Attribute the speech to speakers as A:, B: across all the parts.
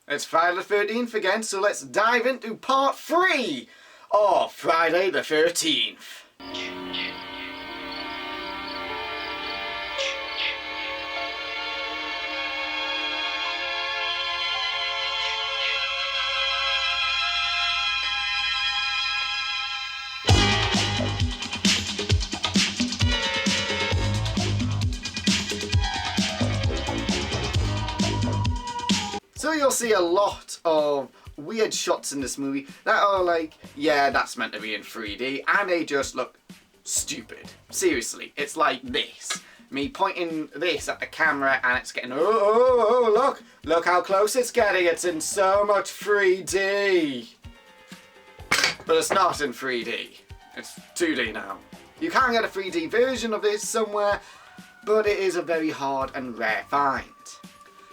A: It's Friday the 13th again, so let's dive into part 3 of Friday the 13th. So you'll see a lot of weird shots in this movie that are like, yeah, that's meant to be in 3D, and they just look stupid. Seriously, it's like this. Me pointing this at the camera and it's getting, look how close it's getting, it's in so much 3D. But it's not in 3D, it's 2D now. You can get a 3D version of this somewhere, but it is a very hard and rare find.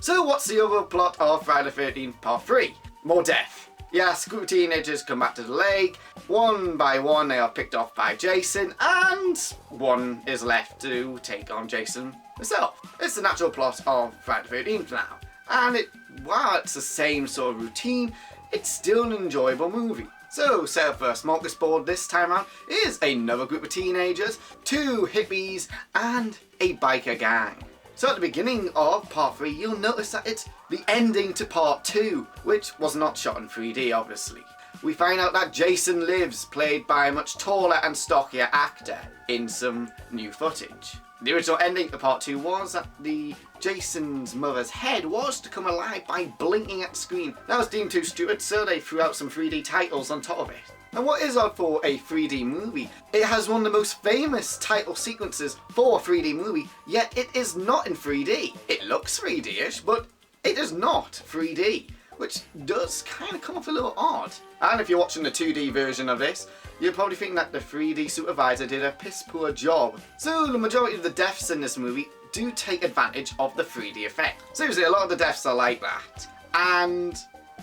A: So what's the other plot of Friday the 13th Part 3? More death. Yes, group of teenagers come back to the lake. One by one they are picked off by Jason, and one is left to take on Jason himself. It's the natural plot of Friday the 13th now. And while it's the same sort of routine, it's still an enjoyable movie. So set up for a smorgasbord this time around is another group of teenagers, 2 hippies, and a biker gang. So at the beginning of part 3, you'll notice that it's the ending to part 2, which was not shot in 3D, obviously. We find out that Jason lives, played by a much taller and stockier actor, in some new footage. The original ending to part 2 was that Jason's mother's head was to come alive by blinking at the screen. That was deemed too stupid, so they threw out some 3D titles on top of it. Now what is odd for a 3D movie? It has one of the most famous title sequences for a 3D movie, yet it is not in 3D. It looks 3D-ish, but it is not 3D, which does kind of come off a little odd. And if you're watching the 2D version of this, you're probably thinking that the 3D supervisor did a piss poor job. So the majority of the deaths in this movie do take advantage of the 3D effect. Seriously, a lot of the deaths are like that. And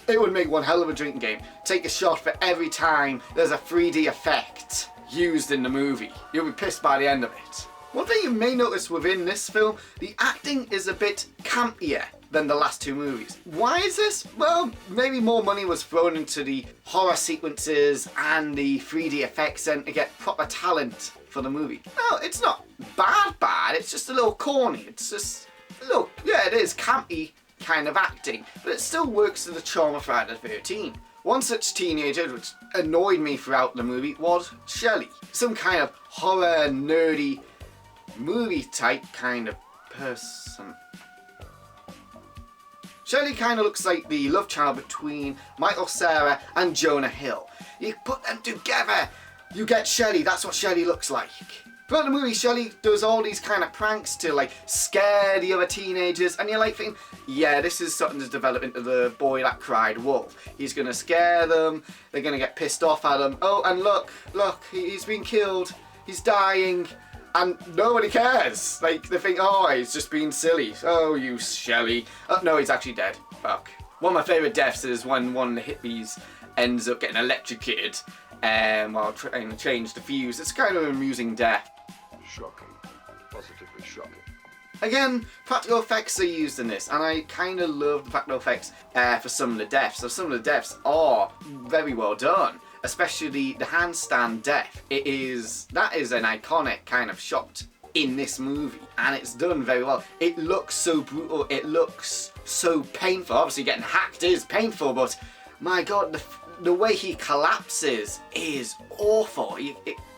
A: it would make one hell of a drinking game. Take a shot for every time there's a 3D effect used in the movie. You'll be pissed by the end of it. One thing you may notice within this film, the acting is a bit campier than the last 2 movies. Why is this? Well, maybe more money was thrown into the horror sequences and the 3D effects and to get proper talent for the movie. No, it's not bad, it's just a little corny. It's just, look, yeah, it is campy kind of acting, but it still works to the charm of Friday the 13th. One such teenager which annoyed me throughout the movie was Shelly. Some kind of horror, nerdy, movie type kind of person. Shelly kind of looks like the love child between Michael Cera and Jonah Hill. You put them together, you get Shelly. That's what Shelly looks like. Throughout the movie, Shelly does all these kind of pranks to like scare the other teenagers, and you're like thinking, yeah, this is something to develop into the boy that cried wolf. He's gonna scare them, they're gonna get pissed off at him. Oh, and look, he's been killed, he's dying, and nobody cares. Like, they think, oh, he's just being silly. Oh, you Shelly. Oh, no, he's actually dead. Fuck. One of my favourite deaths is when one of the hippies ends up getting electrocuted while trying to change the fuse. It's kind of an amusing death.
B: Shocking. Positively shocking.
A: Again, practical effects are used in this, and I kind of love the practical effects for some of the deaths. So some of the deaths are very well done, especially the handstand death. That is an iconic kind of shot in this movie, and it's done very well. It looks so brutal, it looks so painful. Obviously getting hacked is painful, but my god, the way he collapses is awful.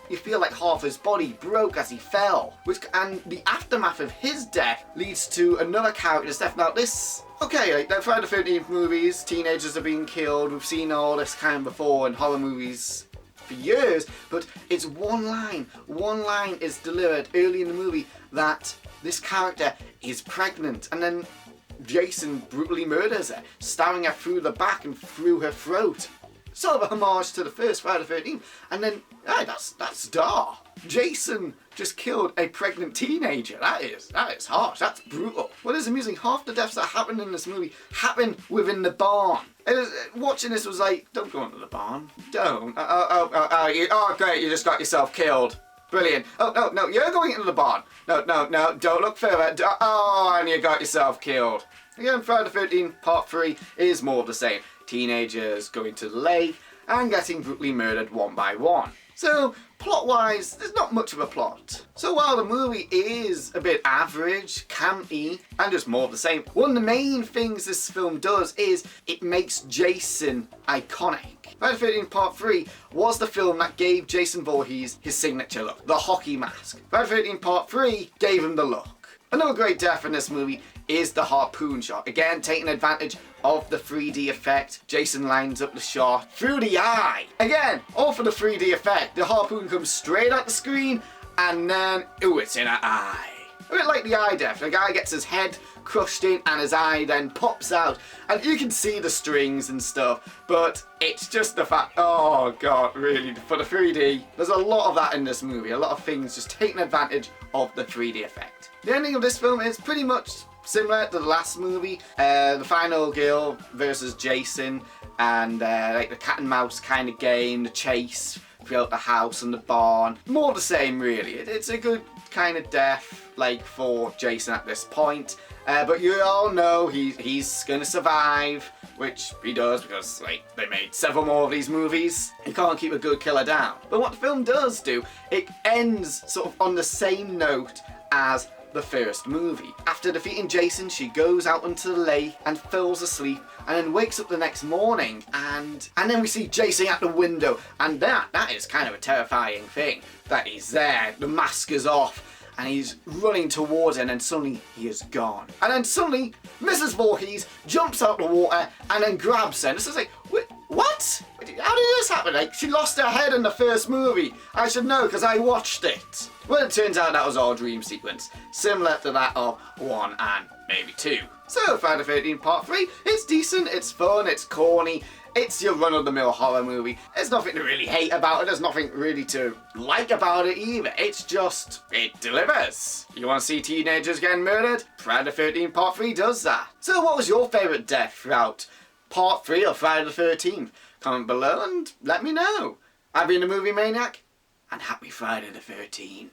A: You feel like half his body broke as he fell. And the aftermath of his death leads to another character's death. Now this, okay, like the Friday the 13th movies, teenagers are being killed. We've seen all this kind of before in horror movies for years, but it's one line. One line is delivered early in the movie that this character is pregnant, and then Jason brutally murders her, stabbing her through the back and through her throat. Sort of a homage to the first Friday the 13th, and then, hey, that's dark. Jason just killed a pregnant teenager. That is harsh, that's brutal. What is amusing, half the deaths that happened in this movie happen within the barn. Watching this was like, don't go into the barn, don't. Oh, great, you just got yourself killed. Brilliant. Oh, no, you're going into the barn. No, don't look further. Oh, and you got yourself killed. Again, Friday the 13th Part 3 is more of the same. Teenagers going to the lake and getting brutally murdered one by one. So, plot-wise, there's not much of a plot. So while the movie is a bit average, campy, and just more of the same, one of the main things this film does is it makes Jason iconic. Friday the 13th Part 3 was the film that gave Jason Voorhees his signature look, the hockey mask. Friday the 13th Part 3 gave him the look. Another great death in this movie is the harpoon shot. Again, taking advantage of the 3D effect. Jason lines up the shot through the eye. Again, all for the 3D effect. The harpoon comes straight at the screen and then, ooh, it's in an eye. A bit like the eye death. The guy gets his head crushed in and his eye then pops out and you can see the strings and stuff, but it's just the fact, oh god, really, for the 3D, there's a lot of that in this movie. A lot of things just taking advantage of the 3D effect. The ending of this film is pretty much similar to the last movie. The final girl versus Jason and like the cat and mouse kind of game, the chase throughout the house and the barn. More the same really. It's a good kind of death like for Jason at this point. But you all know he's gonna survive, which he does because like they made several more of these movies. You can't keep a good killer down. But what the film does do, it ends sort of on the same note as the first movie. After defeating Jason, she goes out onto the lake and falls asleep and then wakes up the next morning and then we see Jason at the window, and that is kind of a terrifying thing, that he's there, the mask is off and he's running towards her and then suddenly he is gone. And then suddenly Mrs. Voorhees jumps out the water and then grabs her and it's just like, what? How did this happen? Like, she lost her head in the first movie. I should know because I watched it. Well, it turns out that was all a dream sequence, similar to that of 1 and maybe 2. So, Friday the 13th Part 3, it's decent, it's fun, it's corny, it's your run-of-the-mill horror movie. There's nothing to really hate about it, there's nothing really to like about it either. It's just, it delivers. You want to see teenagers getting murdered? Friday the 13th Part 3 does that. So what was your favourite death throughout Part 3 of Friday the 13th? Comment below and let me know. I've been the Movie Maniac, and happy Friday the 13th.